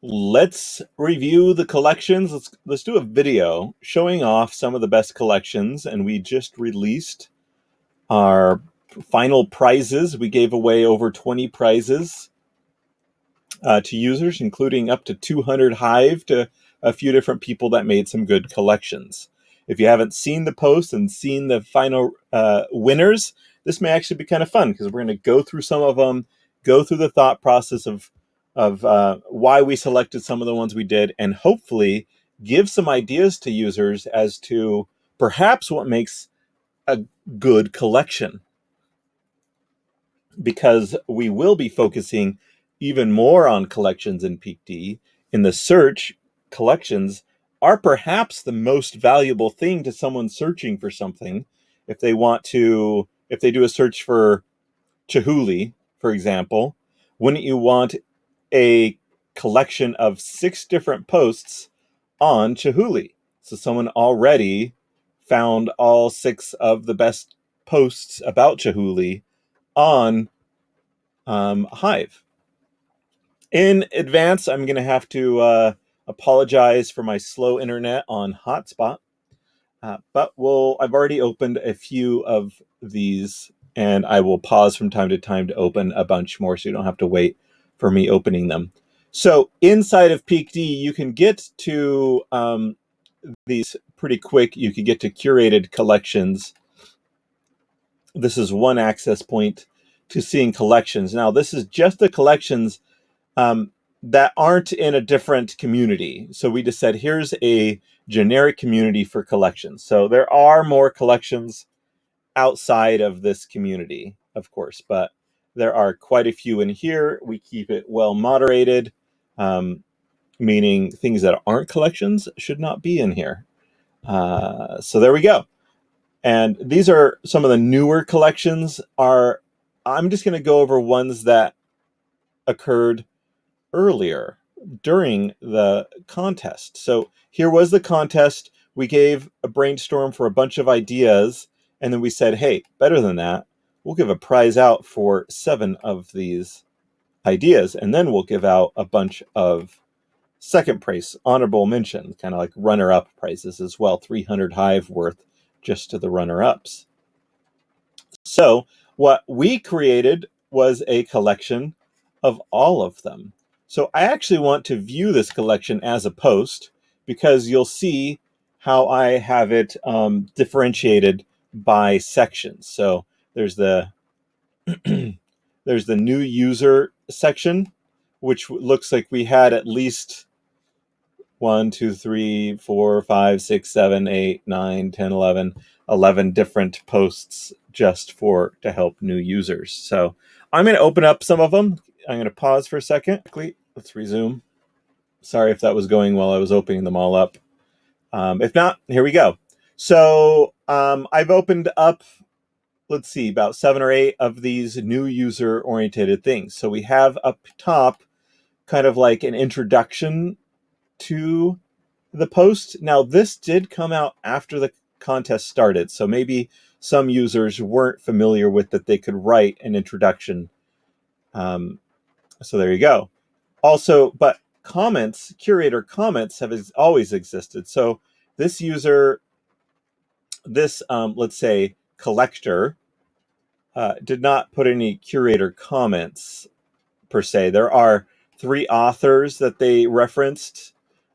Let's review the collections. Let's do a video showing off some of the best collections, and we just released our final prizes. We gave away over 20 prizes to users, including up to 200 Hive to a few different people that made some good collections. If you haven't seen the post and seen the final winners, this may actually be kind of fun because we're going to go through some of them, go through the thought process of why we selected some of the ones we did, and hopefully give some ideas to users as to perhaps what makes a good collection. Because we will be focusing even more on collections in Peak D. In the search, collections are perhaps the most valuable thing to someone searching for something. If they do a search for Chihuly, for example, wouldn't you want a collection of 6 different posts on Chihuly? So someone already found all 6 of the best posts about Chihuly on Hive. In advance, I'm going to have to apologize for my slow internet on hotspot, but I've already opened a few of these, and I will pause from time to time to open a bunch more, so you don't have to wait for me opening them. So inside of Peak D, you can get to these pretty quick. You can get to curated collections. This is one access point to seeing collections. Now, this is just the collections that aren't in a different community. So we just said, here's a generic community for collections. So there are more collections outside of this community, of course, but there are quite a few in here. We keep it well moderated, meaning things that aren't collections should not be in here. So there we go. And these are some of the newer collections. I'm just going to go over ones that occurred earlier during the contest. So here was the contest. We gave a brainstorm for a bunch of ideas, and then we said, hey, better than that, we'll give a prize out for 7 of these ideas, and then we'll give out a bunch of second place, honorable mention, kind of like runner-up prizes as well, 300 Hive worth just to the runner-ups. So what we created was a collection of all of them. So I actually want to view this collection as a post because you'll see how I have it differentiated by sections. So there's the there's the new user section, which looks like we had at least 1, 2, 3, 4, 5, 6, 7, 8, 9, 10, 11 different posts just to help new users. So I'm going to open up some of them. I'm going to pause for a second. Let's resume. Sorry if that was going while I was opening them all up. If not, here we go. So I've opened up, let's see, about 7 or 8 of these new user-oriented things. So we have up top kind of like an introduction to the post. Now, this did come out after the contest started, so maybe some users weren't familiar with that they could write an introduction. So there you go. Also, but comments, curator comments have always existed. So this user, let's say collector, did not put any curator comments per se. There are 3 authors that they referenced.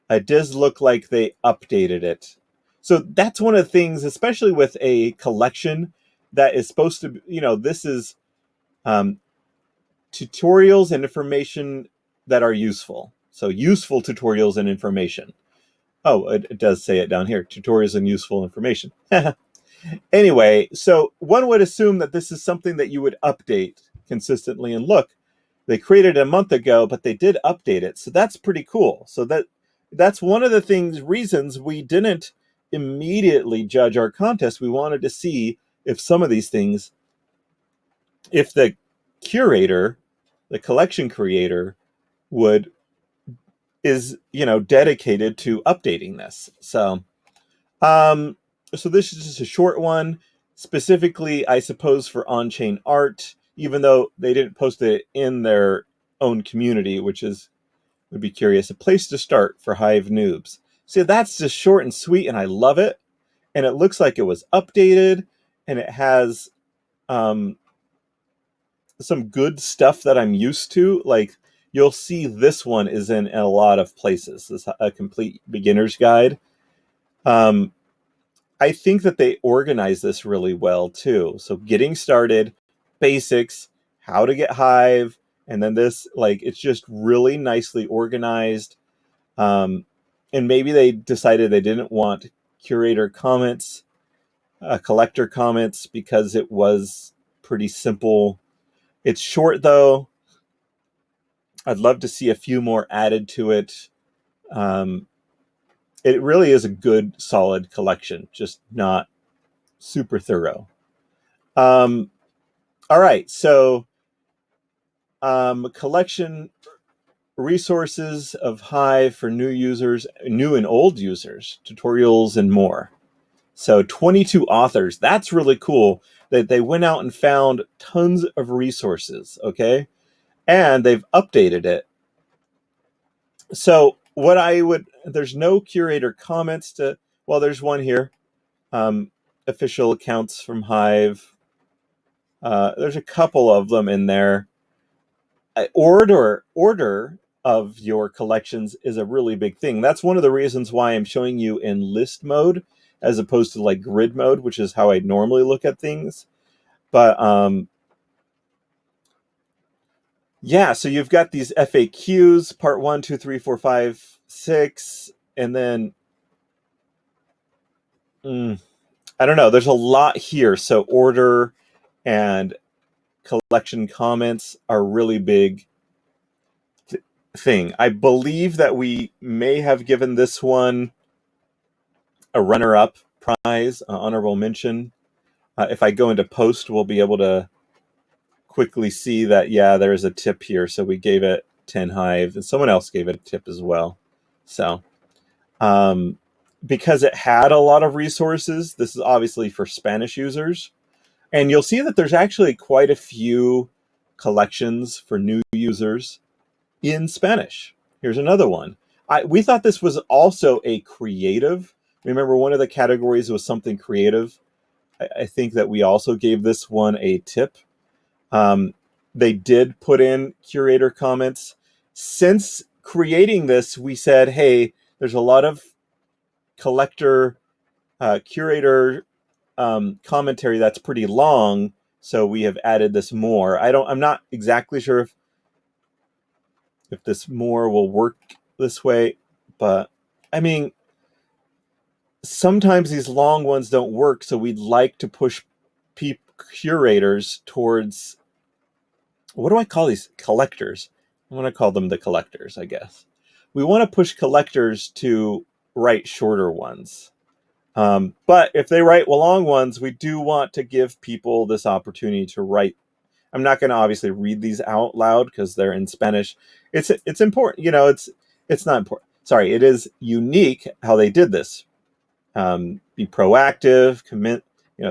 It does look like they updated it. So that's one of the things, especially with a collection that is supposed to, this is tutorials and information that are useful. So useful tutorials and information. Oh, it does say it down here, tutorials and useful information. Anyway, so one would assume that this is something that you would update consistently. And look, they created it a month ago, but they did update it. So that's pretty cool. So that's one of the reasons we didn't immediately judge our contest. We wanted to see if some of these things, if the curator, the collection creator is dedicated to updating this. So this is just a short one, specifically, I suppose, for on-chain art, even though they didn't post it in their own community, which is would be curious. A place to start for Hive noobs. See, that's just short and sweet, and I love it. And it looks like it was updated, and it has um, some good stuff that I'm used to. Like, you'll see this one is in a lot of places. This is a complete beginner's guide. Um, I think that they organize this really well too. So getting started, basics, how to get Hive, and then this, like, it's just really nicely organized. Um, and maybe they decided they didn't want curator comments, collector comments, because it was pretty simple. It's short though. I'd love to see a few more added to it. Um, it really is a good, solid collection, just not super thorough. Um, all right, so collection resources of Hive for new users, new and old users, tutorials, and more. So 22 authors. That's really cool that they went out and found tons of resources, okay? And they've updated it. So what I would, there's no curator comments to, well, there's one here. Official accounts from Hive. There's a couple of them in there. Order of your collections is a really big thing. That's one of the reasons why I'm showing you in list mode as opposed to like grid mode, which is how I normally look at things. But yeah, so you've got these FAQs, part 1, 2, 3, 4, 5, 6, and then I don't know, there's a lot here. So order and collection comments are really big thing. I believe that we may have given this one a runner-up prize, honorable mention. If I go into post, we'll be able to quickly see that, yeah, there's a tip here. So we gave it 10 Hive, and someone else gave it a tip as well. So because it had a lot of resources, this is obviously for Spanish users. And you'll see that there's actually quite a few collections for new users in Spanish. Here's another one. We thought this was also a creative. Remember, one of the categories was something creative. I think that we also gave this one a tip. They did put in curator comments. Since creating this, we said, hey, there's a lot of collector curator commentary that's pretty long, so we have added this more. I'm not exactly sure if this more will work this way, but I mean, sometimes these long ones don't work, so we'd like to push curators towards, what do I call these? Collectors. I want to call them the collectors, I guess. We want to push collectors to write shorter ones. But if they write long ones, we do want to give people this opportunity to write. I'm not going to obviously read these out loud because they're in Spanish. It's important, it's not important. Sorry, it is unique how they did this. Be proactive, commit,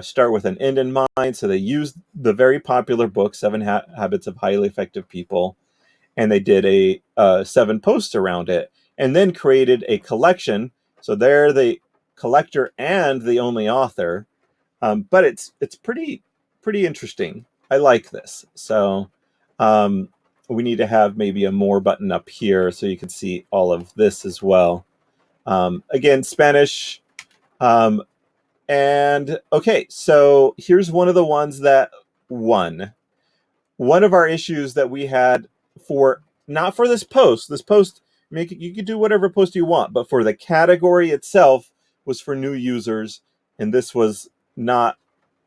start with an end in mind. So they used the very popular book, Seven Habits of Highly Effective People, and they did a 7 posts around it, and then created a collection. So they're the collector and the only author, but it's pretty interesting. I like this. So we need to have maybe a more button up here so you can see all of this as well. Again, Spanish. And okay, so here's one of the ones that won. One of our issues that we had for, not for this post, you could do whatever post you want, but for the category itself was for new users, and this was not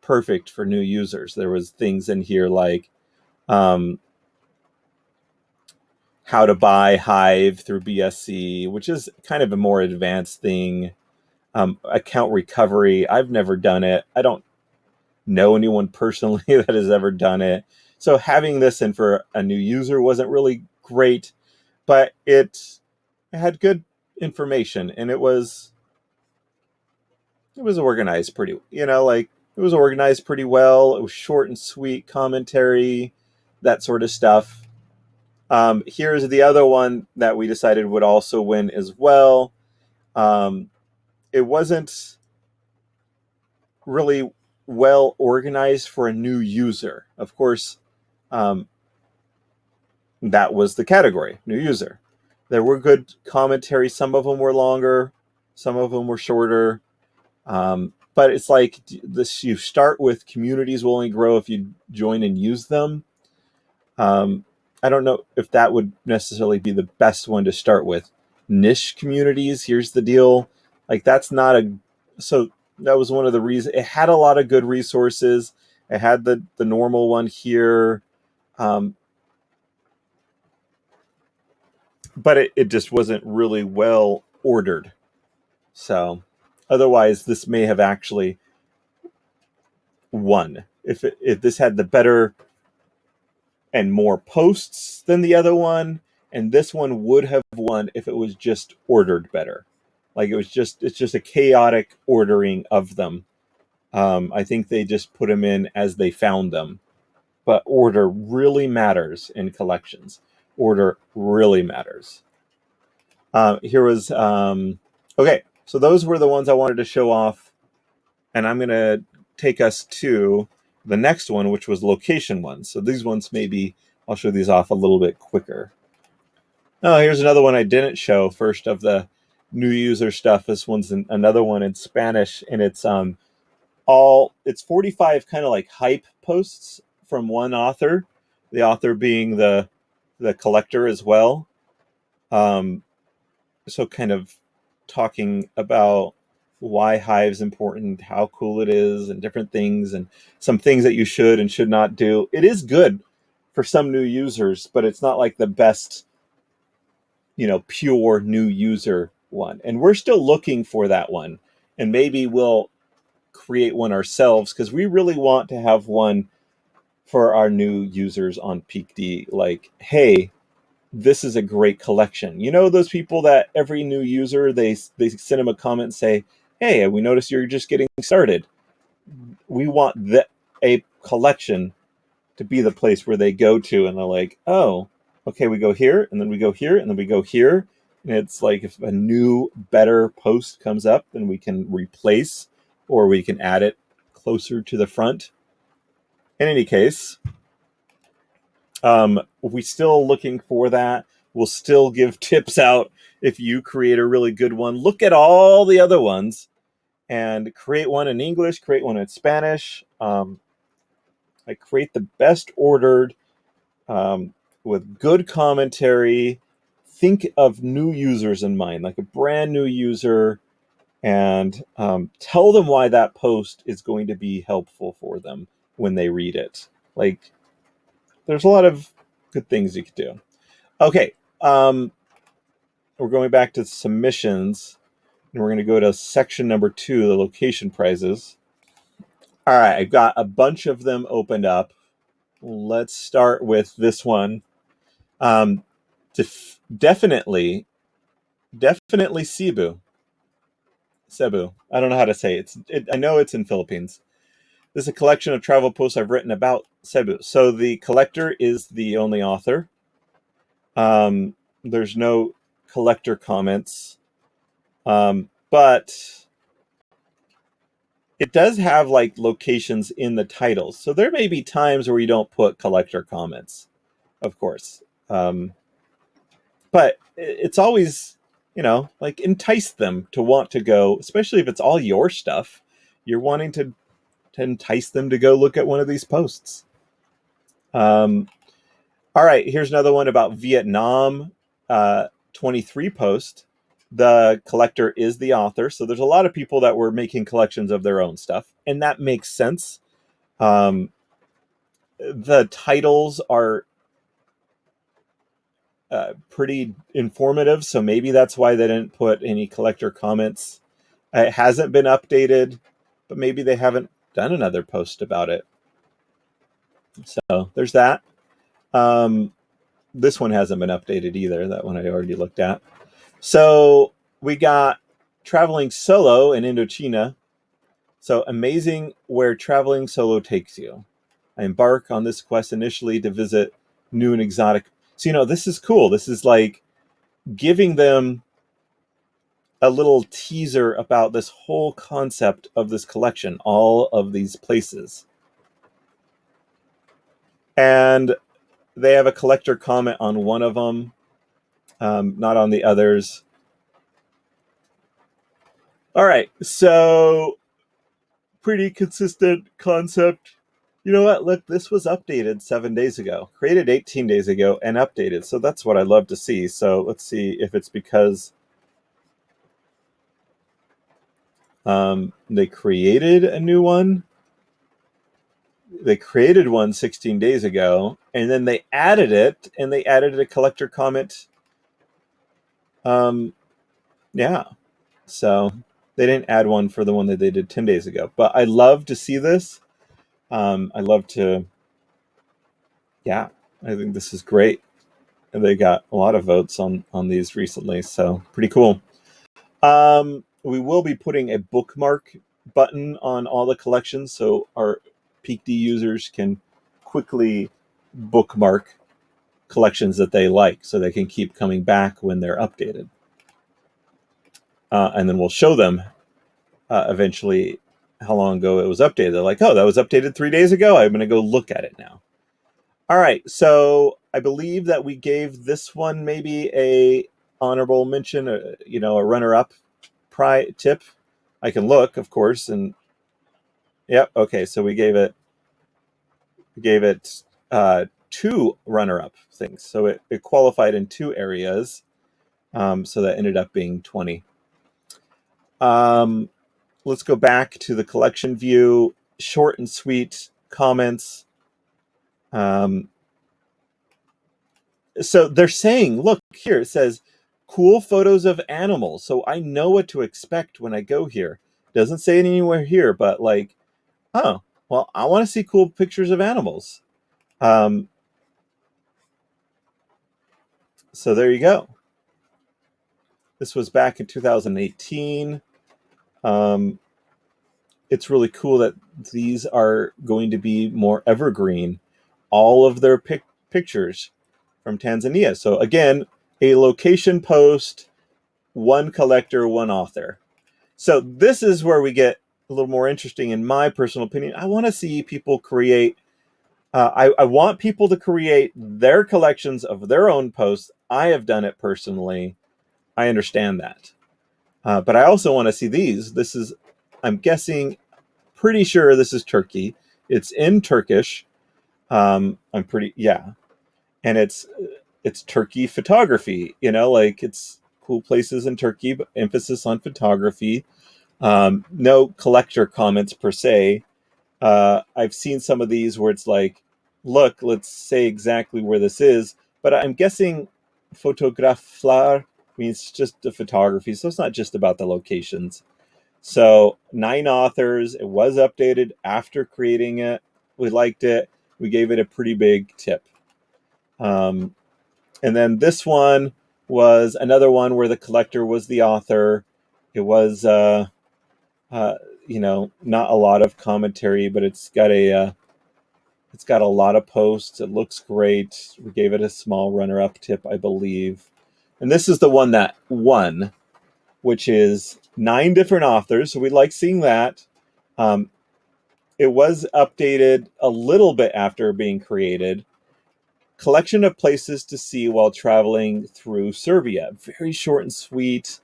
perfect for new users. There was things in here like how to buy Hive through BSC, which is kind of a more advanced thing. Account recovery. I've never done it. I don't know anyone personally that has ever done it. So having this in for a new user wasn't really great, but it had good information, and it was organized pretty, it was organized pretty well. It was short and sweet commentary, that sort of stuff. Here's the other one that we decided would also win as well. Um, it wasn't really well organized for a new user. Of course, um, that was the category, new user. There were good commentary. Some of them were longer, some of them were shorter. But it's like this: you start with communities will only grow if you join and use them. Um, I don't know if that would necessarily be the best one to start with. Niche communities. Here's the deal: like that's not a so that was one of the reasons it had a lot of good resources. It had the normal one here, um, but it just wasn't really well ordered. So otherwise, this may have actually won if this had the better and more posts than the other one, and this one would have won if it was just ordered better. Like it's just a chaotic ordering of them. I think they just put them in as they found them, but order really matters in collections. Order really matters. Here was okay. So those were the ones I wanted to show off, and I'm gonna take us to the next one, which was location ones. So these ones maybe I'll show these off a little bit quicker. Oh, here's another one I didn't show. First of the new user stuff. This one's another one in Spanish, and it's 45 kind of like hype posts from one author. The author being the collector as well. Um, so kind of talking about why Hive's important, how cool it is, and different things, and some things that you should and should not do. It is good for some new users, but it's not like the best, pure new user one. And we're still looking for that one. And maybe we'll create one ourselves because we really want to have one for our new users on PeakD. Like, hey, this is a great collection. You know those people that every new user they send them a comment and say, "Hey, we noticed you're just getting started." We want a collection to be the place where they go to, and they're like, "Oh, okay, we go here, and then we go here, and then we go here." And it's like if a new, better post comes up, then we can replace or we can add it closer to the front. In any case, we're still looking for that. We'll still give tips out if you create a really good one. Look at all the other ones and create one in English, create one in Spanish. I create the best ordered with good commentary. Think of new users in mind, like a brand new user, and tell them why that post is going to be helpful for them when they read it. Like, there's a lot of good things you could do. Okay, we're going back to submissions, and we're going to go to section number 2, the location prizes. All right, I've got a bunch of them opened up. Let's start with this one. Definitely Cebu. I don't know how to say it. I know it's in Philippines. This is a collection of travel posts I've written about Cebu. So the collector is the only author. There's no collector comments, but it does have like locations in the titles. So there may be times where you don't put collector comments, of course. But it's always, like entice them to want to go, especially if it's all your stuff. You're wanting to entice them to go look at one of these posts. All right, here's another one about Vietnam. 23 post. The collector is the author, so there's a lot of people that were making collections of their own stuff, and that makes sense. The titles are pretty informative, so maybe that's why they didn't put any collector comments. It hasn't been updated, but maybe they haven't done another post about it. So there's that. This one hasn't been updated either. That one I already looked at. So we got traveling solo in Indochina. So amazing where traveling solo takes you. I embark on this quest initially to visit new and exotic. So, this is cool. This is like giving them a little teaser about this whole concept of this collection, all of these places. And they have a collector comment on one of them, not on the others. All right, so pretty consistent concept. You know what? Look, this was updated 7 days ago, created 18 days ago, and updated. So that's what I love to see. So let's see if it's because they created a new one. They created one 16 days ago, and then they added it, and they added a collector comment. Yeah. So they didn't add one for the one that they did 10 days ago. But I love to see this. I love to, yeah, I think this is great. And they got a lot of votes on these recently. So pretty cool. We will be putting a bookmark button on all the collections so our PeakD users can quickly bookmark collections that they like so they can keep coming back when they're updated. And then we'll show them eventually how long ago it was updated. They're like, oh, that was updated 3 days ago. I'm going to go look at it now. All right. So I believe that we gave this one maybe a honorable mention, a runner-up tip. I can look, of course, and yep. Okay. So we gave it two runner-up things. So it qualified in two areas. So that ended up being 20. Let's go back to the collection view. Short and sweet comments. So they're saying, look here, it says cool photos of animals. So I know what to expect when I go here. Doesn't say it anywhere here, but like, oh, well, I want to see cool pictures of animals. So there you go. This was back in 2018. It's really cool that these are going to be more evergreen. All of their pictures from Tanzania. So again, a location post, one collector, one author. So this is where we get a little more interesting, in my personal opinion. I want to see people create. I want people to create their collections of their own posts. I have done it personally. I understand that. But I also want to see these. This is, I'm guessing, pretty sure this is Turkey. It's in Turkish. I'm pretty, yeah. And it's Turkey photography, like it's cool places in Turkey, but emphasis on photography. No collector comments per se. I've seen some of these where it's like, look, let's say exactly where this is, but I'm guessing fotograflar means just the photography, so it's not just about the locations. So 9 authors. It was updated after creating it. We liked it. We gave it a pretty big tip. And then this one was another one where the collector was the author. It was, not a lot of commentary, but it's got a lot of posts. It looks great. We gave it a small runner-up tip, I believe. And this is the one that won, which is 9 different authors. So we like seeing that. It was updated a little bit after being created. Collection of places to see while traveling through Serbia. Very short and sweet.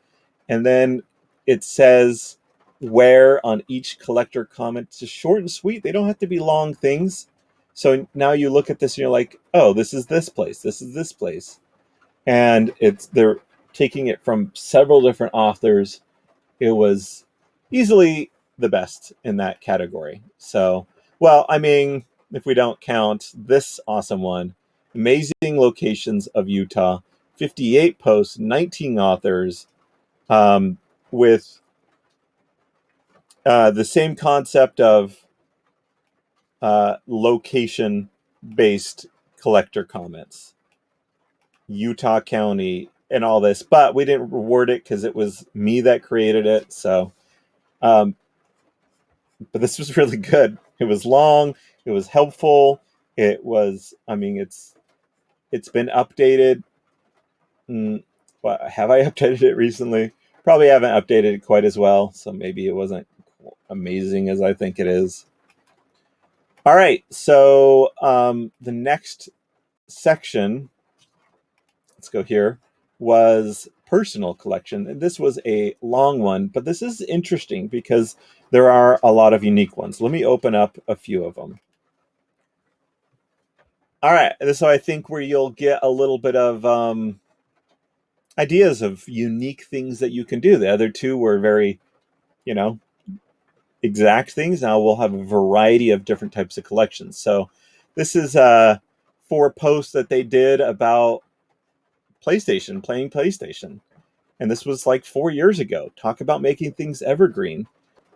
And then it says where on each collector comment. It's just short and sweet. They don't have to be long things. So now you look at this and you're like, oh, this is this place. This is this place. And they're taking it from several different authors. It was easily the best in that category. So, well, I mean, if we don't count this awesome one, amazing locations of Utah, 58 posts, 19 authors, with the same concept of location-based collector comments, Utah County, and all this. But we didn't reward it because it was me that created it. So, but this was really good. It was long. It was helpful. It was, I mean, It's been updated. Well, have I updated it recently? Probably haven't updated it quite as well, so maybe it wasn't amazing as I think it is. All right, so the next section, let's go here, was personal collection. And this was a long one, but this is interesting because there are a lot of unique ones. Let me open up a few of them. All right, so I think where you'll get a little bit of ideas of unique things that you can do. The other two were very, you know, exact things. Now we'll have a variety of different types of collections. So this is 4 posts that they did about PlayStation, playing PlayStation. And this was like 4 years ago. Talk about making things evergreen.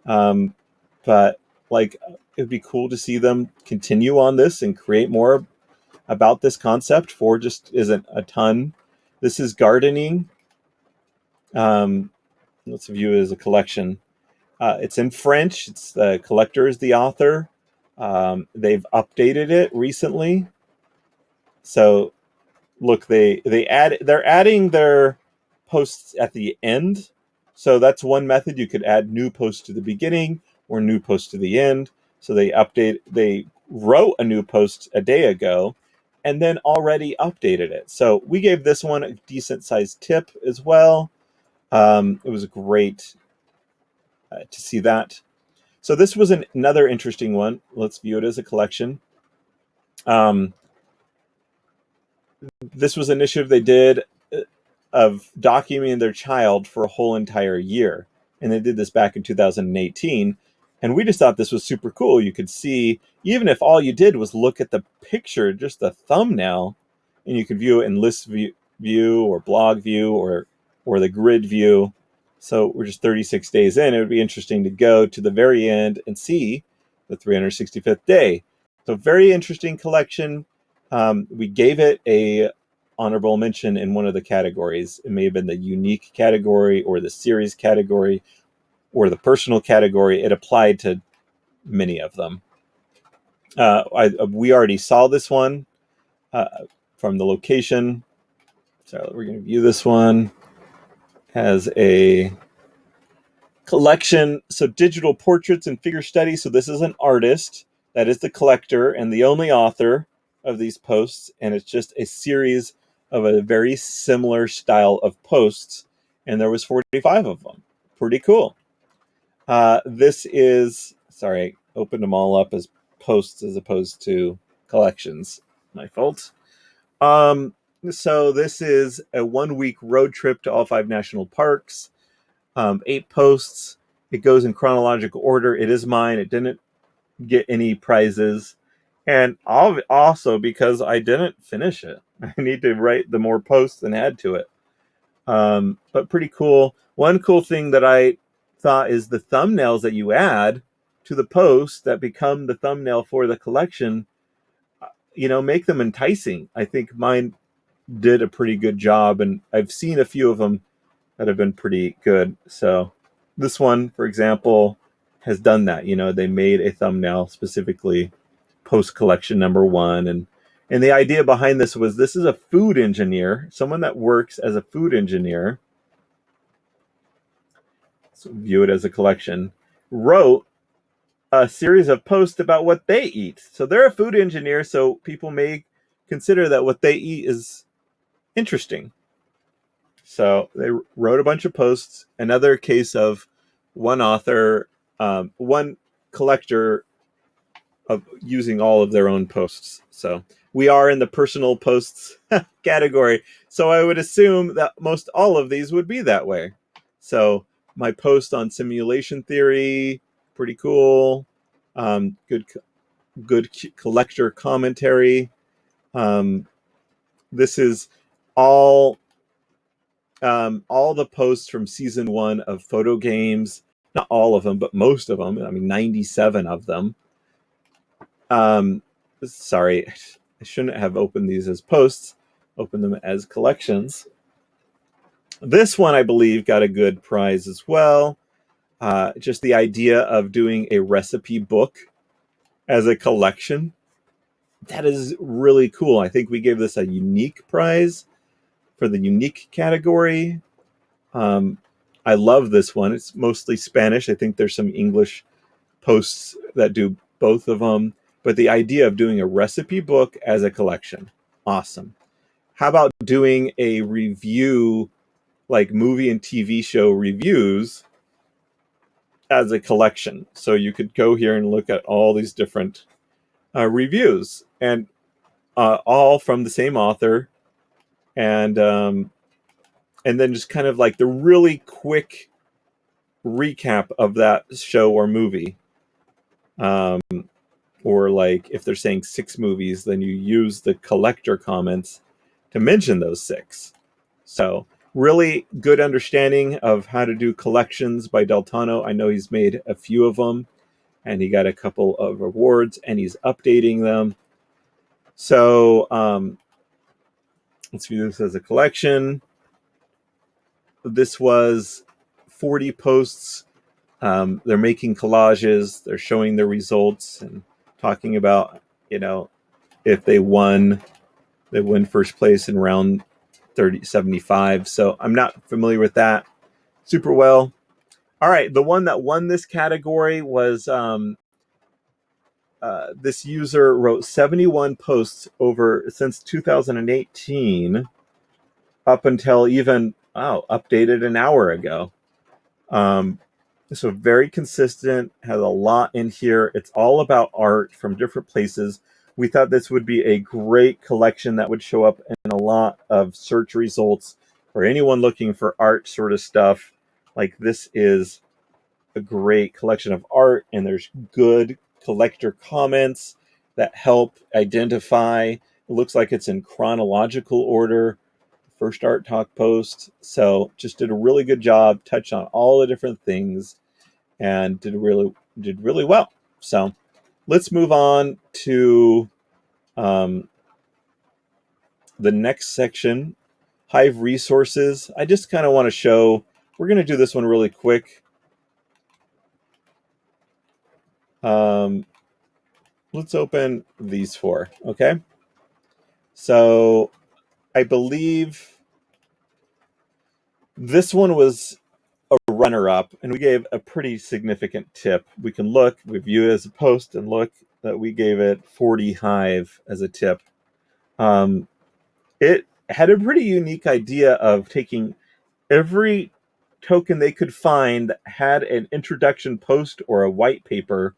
Um, but like, it would be cool to see them continue on this and create more about this concept. 4 just isn't a ton. This is gardening. Let's view it as a collection. It's in French. It's the collector is the author. They've updated it recently. So look, they're adding their posts at the end. So that's one method. You could add new posts to the beginning or new posts to the end. So they wrote a new post a day ago and then already updated it. So we gave this one a decent sized tip as well. It was great to see that. So this was another interesting one. Let's view it as a collection. This was an initiative they did of documenting their child for a whole entire year. And they did this back in 2018. And we just thought this was super cool. You could see, even if all you did was look at the picture, just the thumbnail, and you could view it in list view or blog view or the grid view. So we're just 36 days in. It would be interesting to go to the very end and see the 365th day. So very interesting collection. We gave it a honorable mention in one of the categories. It may have been the unique category or the series category or the personal category. It applied to many of them. We already saw this one from the location. So we're going to view this one as a collection. So digital portraits and figure study. So this is an artist that is the collector and the only author of these posts. And it's just a series of a very similar style of posts. And there was 45 of them. Pretty cool. This is, sorry, I opened them all up as posts as opposed to collections. My fault. So this is a 1-week road trip to all 5 national parks. 8 posts. It goes in chronological order. It is mine. It didn't get any prizes. And also because I didn't finish it. I need to write the more posts and add to it. But pretty cool. One cool thing that I thought is the thumbnails that you add to the post that become the thumbnail for the collection, make them enticing. I think mine did a pretty good job, and I've seen a few of them that have been pretty good. So this one, for example, has done that. They made a thumbnail specifically post collection number 1. And the idea behind this is a food engineer, someone that works as a food engineer. So view it as a collection, wrote a series of posts about what they eat. So they're a food engineer, so people may consider that what they eat is interesting. So they wrote a bunch of posts. Another case of one author, one collector of using all of their own posts. So we are in the personal posts category. So I would assume that most all of these would be that way. So my post on simulation theory, pretty cool. Good collector commentary. This is all the posts from season 1 of Photo Games. Not all of them, but most of them. 97 of them. Sorry, I shouldn't have opened these as posts. Open them as collections. This one, I believe, got a good prize as well. Just the idea of doing a recipe book as a collection. that is really cool. I think we gave this a unique prize for the unique category. Um, I love this one. It's mostly Spanish. I think there's some English posts that do both of them. But the idea of doing a recipe book as a collection, awesome. How about doing a review, like movie and TV show reviews, as a collection? So you could go here and look at all these different reviews, and all from the same author, and then just kind of like the really quick recap of that show or movie. Um, or like if they're saying 6 movies, then you use the collector comments to mention those 6. So really good understanding of how to do collections by Deltano. I know he's made a few of them, and he got a couple of awards, and he's updating them. So let's view this as a collection. This was 40 posts. They're making collages. They're showing their results and talking about, if they win first place in round 75. So I'm not familiar with that super well. All right, the one that won this category was this user wrote 71 posts over since 2018 up until even updated an hour ago. So very consistent, has a lot in here. It's all about art from different places. We thought this would be a great collection that would show up in a lot of search results for anyone looking for art sort of stuff. Like, this is a great collection of art, and there's good collector comments that help identify. It looks like it's in chronological order. First Art Talk post. So just did a really good job, touched on all the different things, and did really well. So let's move on to the next section, Hive resources. I just kind of want to show, we're going to do this one really quick. Let's open these 4, okay? So I believe this one was a runner-up, and we gave a pretty significant tip. We can look, we view it as a post, and look that we gave it 40 Hive as a tip. It had a pretty unique idea of taking every token they could find that had an introduction post or a white paper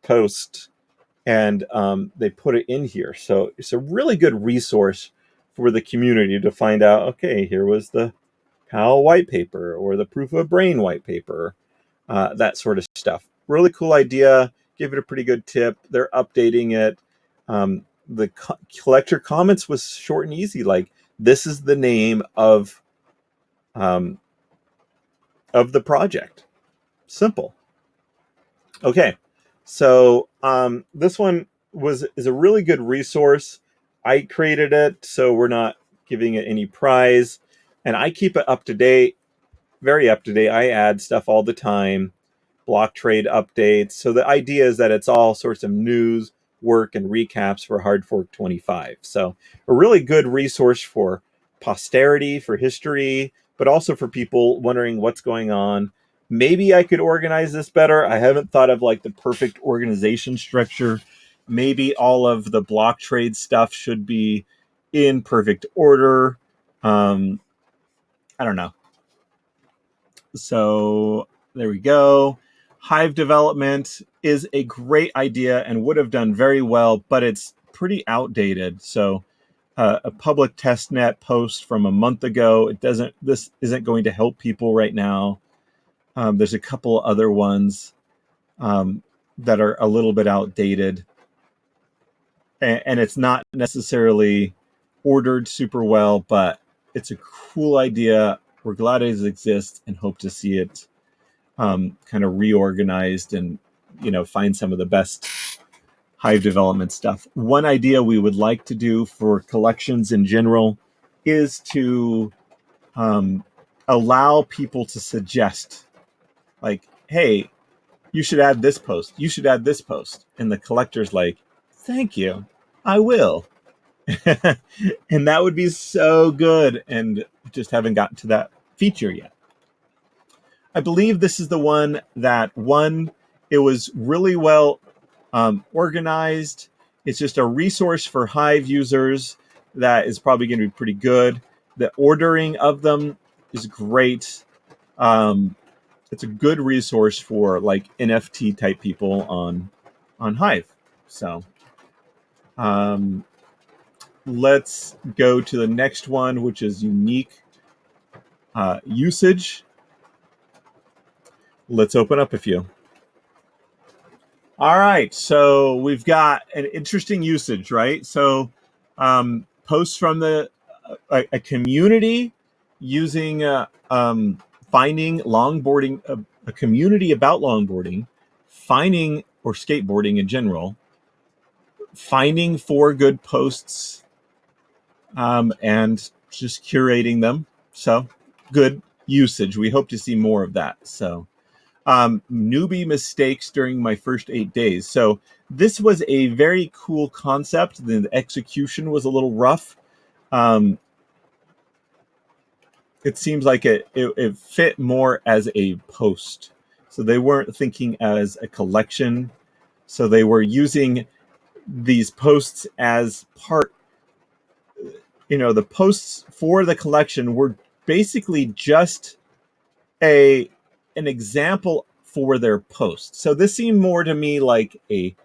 post, and they put it in here. So it's a really good resource for the community to find out, okay, here was the PAL white paper or the Proof of Brain white paper, that sort of stuff. Really cool idea. Give it a pretty good tip. They're updating it. The collector comments was short and easy. Like, this is the name of the project. Simple. Okay, so this one is a really good resource. I created it, so we're not giving it any prize, and I keep it up to date, very up to date. I add stuff all the time, block trade updates. So the idea is that it's all sorts of news, work, and recaps for Hard Fork 25. So a really good resource for posterity, for history, but also for people wondering what's going on. Maybe I could organize this better. I haven't thought of like the perfect organization structure. Maybe all of the block trade stuff should be in perfect order. I don't know. So there we go. Hive development is a great idea and would have done very well, but it's pretty outdated. So a public testnet post from a month ago, this isn't going to help people right now. There's a couple other ones that are a little bit outdated, and it's not necessarily ordered super well, but it's a cool idea. We're glad it exists and hope to see it kind of reorganized and, find some of the best Hive development stuff. One idea we would like to do for collections in general is to allow people to suggest, like, hey, you should add this post. You should add this post. And the collector's like, thank you. I will. And that would be so good, and just haven't gotten to that feature yet. I believe this is the one that it was really well organized. It's just a resource for Hive users that is probably going to be pretty good. The ordering of them is great. It's a good resource for like NFT type people on Hive. So let's go to the next one, which is unique usage. Let's open up a few. All right, so we've got an interesting usage, right? So posts from a community using finding longboarding, a community about longboarding, finding or skateboarding in general, finding 4 good posts, and just curating them. So good usage. We hope to see more of that. So newbie mistakes during my first 8 days. So this was a very cool concept. The execution was a little rough. It seems like it fit more as a post. So they weren't thinking as a collection. So they were using these posts as part, the posts for the collection were basically just an example for their post. So this seemed more to me like a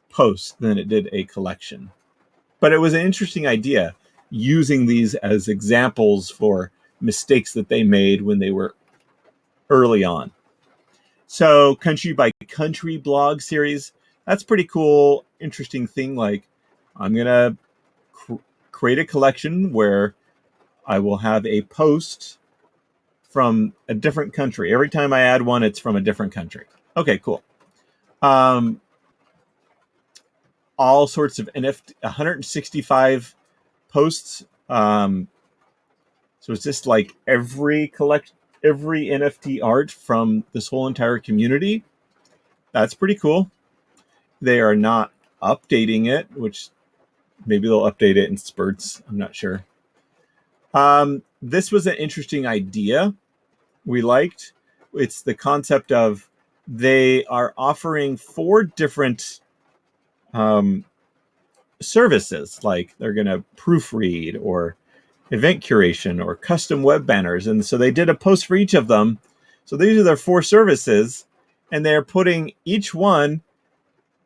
post than it did a collection. But it was an interesting idea, using these as examples for mistakes that they made when they were early on. So country by country blog series, that's pretty cool, interesting thing. Like, I'm going to create a collection where I will have a post from a different country. Every time I add one, it's from a different country. Okay, cool. All sorts of NFT, 165 posts. So it's just like every NFT art from this whole entire community. That's pretty cool. They are not updating it, which maybe they'll update it in spurts. I'm not sure. This was an interesting idea we liked. It's the concept of they are offering 4 different services, like they're going to proofread or event curation or custom web banners. And so they did a post for each of them. So these are their 4 services, and they're putting each one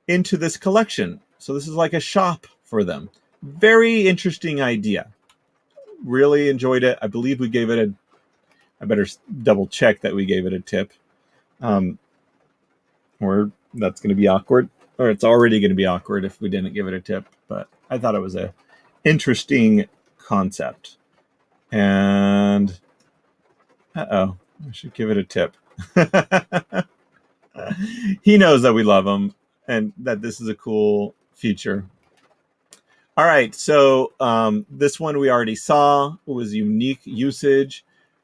into this collection. So this is like a shop for them. Very interesting idea. Really enjoyed it. I believe we gave it I better double check that we gave it a tip. Or that's going to be awkward. Or it's already going to be awkward if we didn't give it a tip. But I thought it was a interesting concept. And I should give it a tip. He knows that we love him and that this is a cool feature. All right, so this one we already saw was unique usage.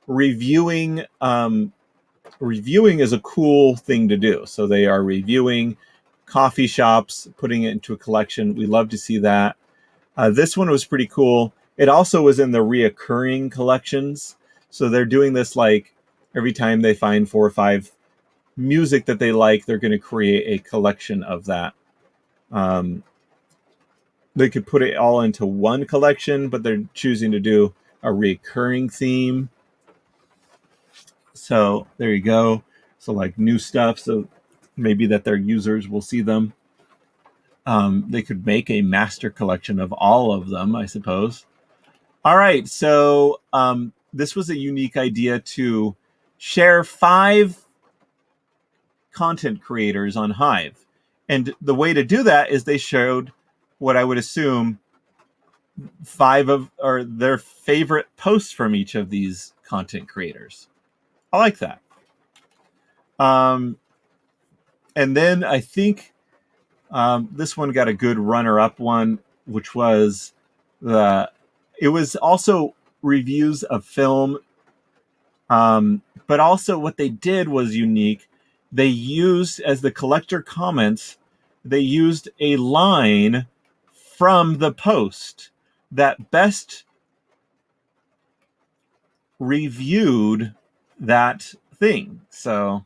Reviewing is a cool thing to do. So they are reviewing coffee shops, putting it into a collection. We love to see that. This one was pretty cool. It also was in the reoccurring collections. So they're doing this like every time they find 4 or 5 music that they like, they're going to create a collection of that. They could put it all into one collection, but they're choosing to do a recurring theme. So there you go. So like new stuff. So maybe that their users will see them. They could make a master collection of all of them, I suppose. All right. So this was a unique idea to share 5 content creators on Hive. And the way to do that is they showed what I would assume 5 of or their favorite posts from each of these content creators. I like that. And then I think this one got a good runner-up one, which was it was also reviews of film, but also what they did was unique. They used, as the collector comments, they used a line from the post that best reviewed that thing. So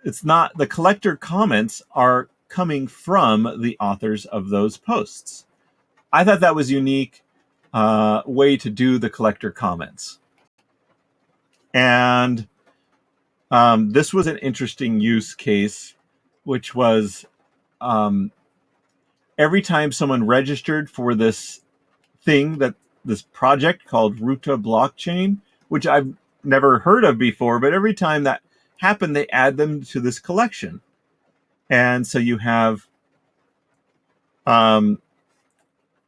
it's not, the collector comments are coming from the authors of those posts. I thought that was unique way to do the collector comments. And this was an interesting use case, which was every time someone registered for this thing, that this project called Ruta Blockchain, which I've never heard of before, but every time that happened, they add them to this collection. And so you have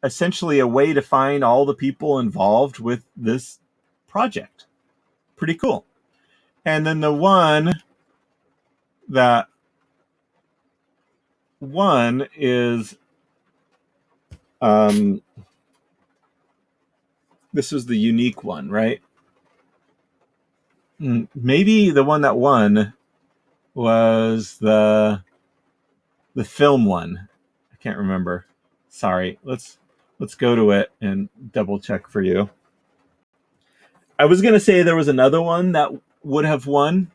essentially a way to find all the people involved with this project. Pretty cool. And then the one that one is this is the unique one, right? Maybe the one that won was the film one. I can't remember. Sorry. Let's go to it and double check for you. I was going to say there was another one that would have won.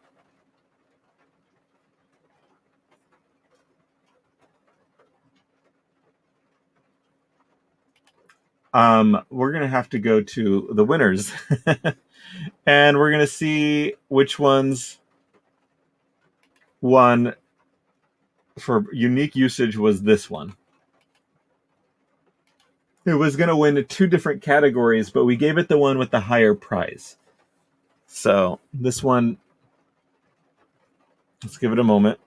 We're going to have to go to the winners and we're going to see which ones won for unique usage. Was this one. It was going to win 2 different categories, but we gave it the one with the higher prize. So this one, let's give it a moment.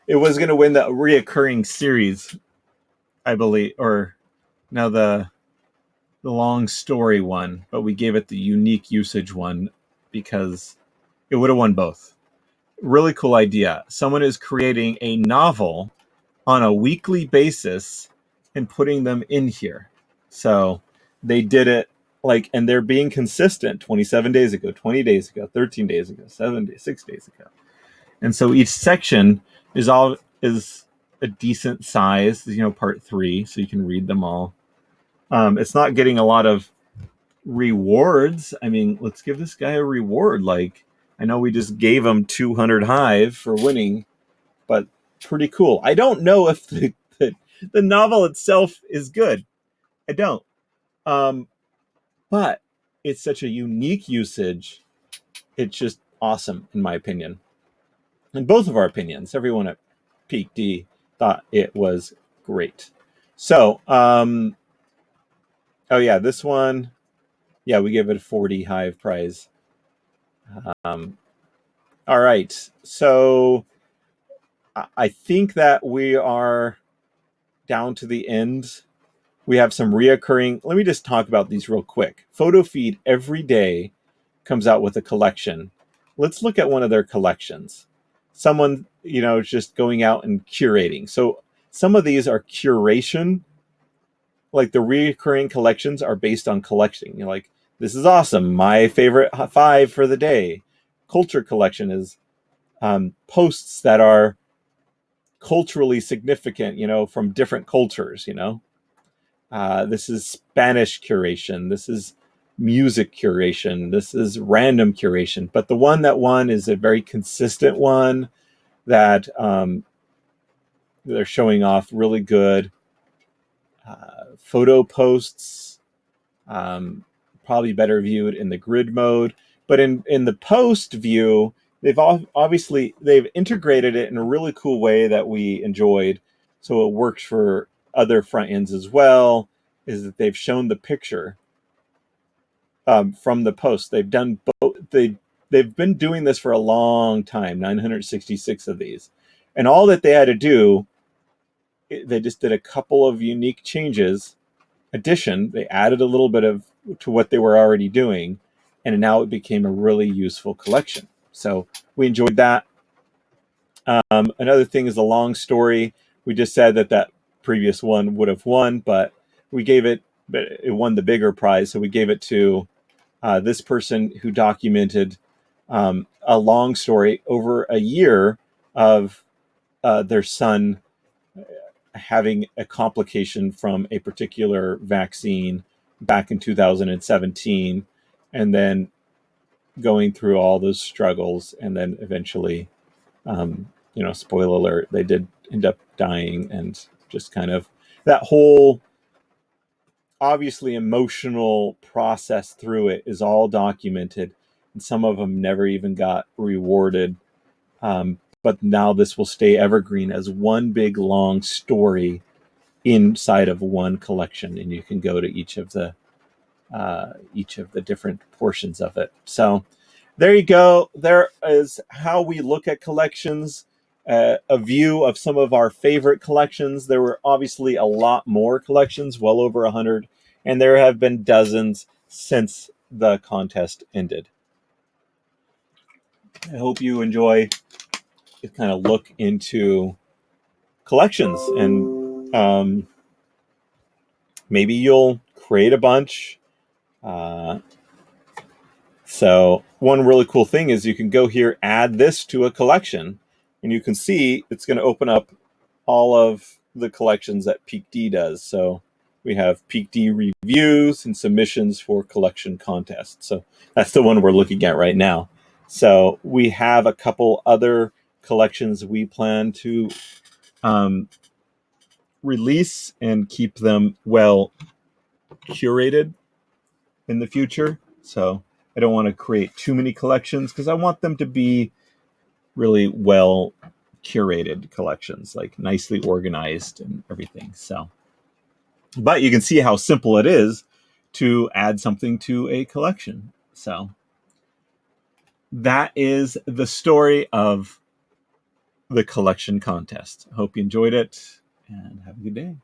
It was going to win the reoccurring series, I believe, or now the long story one, but we gave it the unique usage one because it would have won both. Really cool idea. Someone is creating a novel on a weekly basis and putting them in here. So they did it like, and they're being consistent 27 days ago, 20 days ago, 13 days ago, 7 days, 6 days ago. And so each section is a decent size, part 3, so you can read them all. It's not getting a lot of rewards. I mean, let's give this guy a reward. Like, I know we just gave him 200 Hive for winning, but pretty cool. I don't know if the novel itself is good. I don't. But it's such a unique usage. It's just awesome, in my opinion. And both of our opinions, everyone at Peak D thought it was great. So, oh yeah, this one, yeah, we gave it a 40 Hive prize. All right, so I think that we are down to the end. We have some reoccurring. Let me just talk about these real quick. PhotoFeed every day comes out with a collection. Let's look at one of their collections. Someone, is just going out and curating. So some of these are curation. Like the reoccurring collections are based on collecting. You're like, this is awesome. My favorite 5 for the day. Culture collection is posts that are culturally significant, from different cultures, This is Spanish curation. This is music curation. This is random curation. But the one that won is a very consistent one that they're showing off really good photo posts, probably better viewed in the grid mode. But in the post view, they've integrated it in a really cool way that we enjoyed. So it works for other front ends as well, is that they've shown the picture from the post. They've done both. They've been doing this for a long time, 966 of these. And all that they had to do, they just did a couple of unique changes. They added a little bit to what they were already doing, and now it became a really useful collection. So we enjoyed that. Another thing is a long story. We just said that previous one would have won, but it won the bigger prize. So we gave it to this person who documented a long story over a year of their son having a complication from a particular vaccine back in 2017, and then going through all those struggles, and then eventually, spoiler alert, they did end up dying, and just kind of that whole obviously emotional process through it is all documented, and some of them never even got rewarded. But now this will stay evergreen as one big long story inside of one collection, and you can go to each of the different portions of it. So there you go. There is how we look at collections, a view of some of our favorite collections. There were obviously a lot more collections, well over 100, and there have been dozens since the contest ended. I hope you enjoy a kind of look into collections, and maybe you'll create a bunch. So one really cool thing is you can go here, add this to a collection, and you can see it's going to open up all of the collections that Peak D does. So we have Peak D reviews and submissions for collection contests. So that's the one we're looking at right now. So we have a couple other collections we plan to release and keep them well curated in the future. So I don't want to create too many collections because I want them to be really well curated collections, like nicely organized and everything. So, but you can see how simple it is to add something to a collection. So that is the story of the collection contest. I hope you enjoyed it, and have a good day.